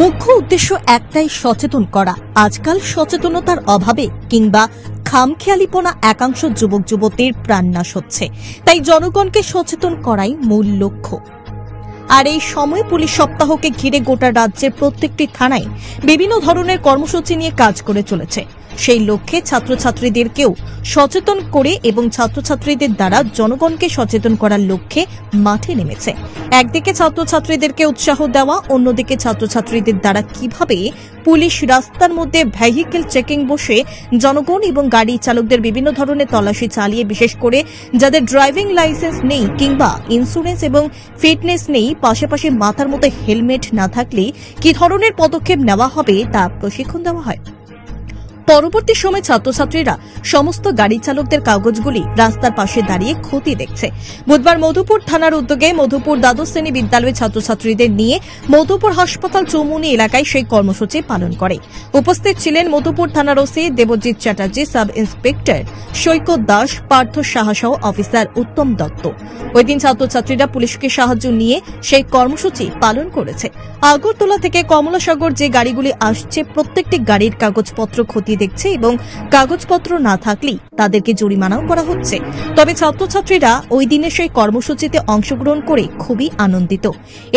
মুখ্য উদ্দেশ্য একটাই, সচেতন করা। আজকাল সচেতনতার অভাবে কিংবা খামখেয়ালিপনা একাংশ যুবক যুবতীর প্রাণনাশ হচ্ছে, তাই জনগণকে সচেতন করাই মূল লক্ষ্য। আর এই সময় পুলিশ সপ্তাহকে ঘিরে গোটা রাজ্যের প্রত্যেকটি থানায় বিভিন্ন ধরনের কর্মসূচি নিয়ে কাজ করে চলেছে। সেই লক্ষ্যে ছাত্রছাত্রীদেরকেও সচেতন করে এবং ছাত্রছাত্রীদের দ্বারা জনগণকে সচেতন করার লক্ষ্যে মাঠে নেমেছে। একদিকে ছাত্রছাত্রীদেরকে উৎসাহ দেওয়া, অন্যদিকে ছাত্রছাত্রীদের দ্বারা কিভাবে পুলিশ রাস্তার মধ্যে ভেহিকেল চেকিং বসে জনগণ এবং গাড়ি চালকদের বিভিন্ন ধরনের তল্লাশি চালিয়ে, বিশেষ করে যাদের ড্রাইভিং লাইসেন্স নেই কিংবা ইন্স্যুরেন্স এবং ফিটনেস নেই, পাশাপাশি মাথার মধ্যে হেলমেট না থাকলে কি ধরনের পদক্ষেপ নেওয়া হবে তা প্রশিক্ষণ দেওয়া হয়। পরবর্তী সময় ছাত্রছাত্রীরা সমস্ত গাড়ি চালকদের কাগজগুলি রাস্তার পাশে দাঁড়িয়ে খতিয়ে দেখছে। বুধবার মধুপুর থানার উদ্যোগে মধুপুর দ্বাদশ শ্রেণী বিদ্যালয়ের ছাত্রছাত্রীদের নিয়ে মধুপুর হাসপাতাল চৌমুনি এলাকায় সেই কর্মসূচি পালন করে। উপস্থিত ছিলেন মধুপুর থানার OC Debjit Chatterjee, sub inspector Saikat Das, Partha Saha সহ অফিসার উত্তম দত্ত। ওই দিন ছাত্রছাত্রীরা পুলিশকে সাহায্য নিয়ে সেই কর্মসূচি পালন করেছে। আগরতলা থেকে কমলাসাগর যে গাড়িগুলি আসছে, প্রত্যেকটি গাড়ির কাগজপত্র খতিয়ে দেখছে এবং কাগজপত্র না থাকলেই তাদেরকে জরিমানাও করা হচ্ছে। তবে ছাত্রছাত্রীরা ওই দিনের সেই কর্মসূচিতে অংশগ্রহণ করে খুবই আনন্দিত।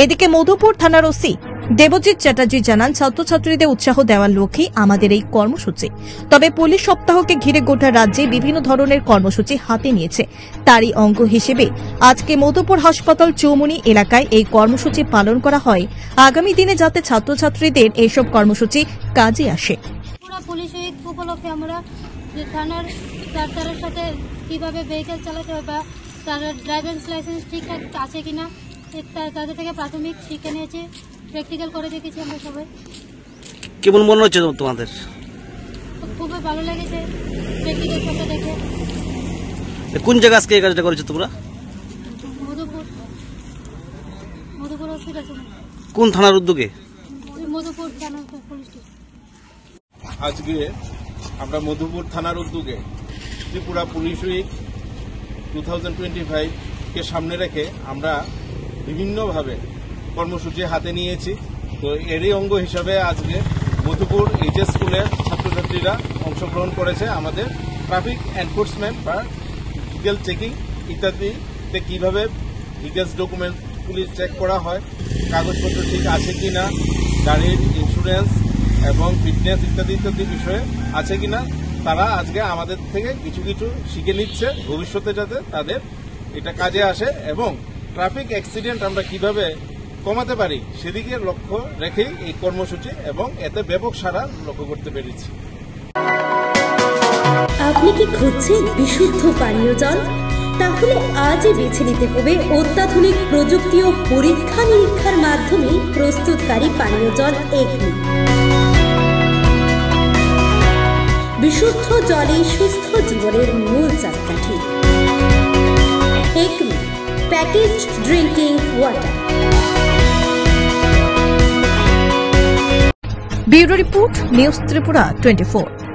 এদিকে মধুপুর থানার ওসি দেবজিৎ চ্যাটার্জি জানান, ছাত্রছাত্রীদের উৎসাহ দেওয়ার লক্ষ্যেই আমাদের এই কর্মসূচি। তবে পুলিশ সপ্তাহকে ঘিরে গোটা রাজ্যে বিভিন্ন ধরনের কর্মসূচি হাতে নিয়েছে। তারই অঙ্গ হিসেবে আজকে মধুপুর হাসপাতাল চৌমুনি এলাকায় এই কর্মসূচি পালন করা হয়, আগামী দিনে যাতে ছাত্রছাত্রীদের এইসব কর্মসূচি কাজে আসে। পুলিশ উইক উপলক্ষে আমরা থানার চারটারের সাথে কিভাবে ভেহিকেল চালাতে হবে বা তাদের ড্রাইভিং লাইসেন্স ঠিকঠাক আছে কিনা তাদের থেকে প্রাথমিক শিক্ষা নিয়েছি, প্র্যাকটিক্যাল করে দেখেছি আমরা সবাই। কেমন মনে হচ্ছে তোমাদের? খুবই ভালো লেগেছে প্র্যাকটিক্যাল করতে দেখে। কোন জায়গা আজকে এই কাজটা করেছো তোমরা? মধুপুর হসপিটাল। কোন থানার উদ্যোগে? মধুপুর থানার পুলিশ। আজকে আমরা মধুপুর থানার উদ্যোগে ত্রিপুরা পুলিশ উইক 2025 কে সামনে রেখে আমরা বিভিন্নভাবে কর্মসূচি হাতে নিয়েছি। তো এরই অঙ্গ হিসাবে আজকে মধুপুর এইচএস স্কুলের ছাত্রছাত্রীরা অংশগ্রহণ করেছে। আমাদের ট্রাফিক এনফোর্সমেন্ট বা ভেহিকেল চেকিং ইত্যাদিতে কীভাবে ভেহিকেলস ডকুমেন্টগুলি চেক করা হয়, কাগজপত্র ঠিক আছে কিনা, গাড়ির ইন্স্যুরেন্স এবং ফিটনেস ইত্যাদি ইত্যাদি বিষয়ে আছে কিনা, তারা আজকে আমাদের থেকে কিছু কিছু শিখে নিচ্ছে, ভবিষ্যতে যাতে তাদের এটা কাজে আসে এবং ট্রাফিক অ্যাক্সিডেন্ট আমরা কিভাবে কমাতে পারি সেদিকে লক্ষ্য রেখেই এই কর্মসূচি এবং এতে ব্যাপক সাড়া লক্ষ্য করতে পেরেছি। আপনি কি খুঁজছেন বিশুদ্ধ পানীয় জল? তাহলে আজই বেছে নিতে হবে অত্যাধুনিক প্রযুক্তি ও পরীক্ষা নিরীক্ষার মাধ্যমে প্রস্তুতকারী পানীয় জল একমি। বিশুদ্ধ জলে সুস্থ জীবনের মূল চাকাঠি। Acme packaged drinking water. Bureau report, news Tripura 24।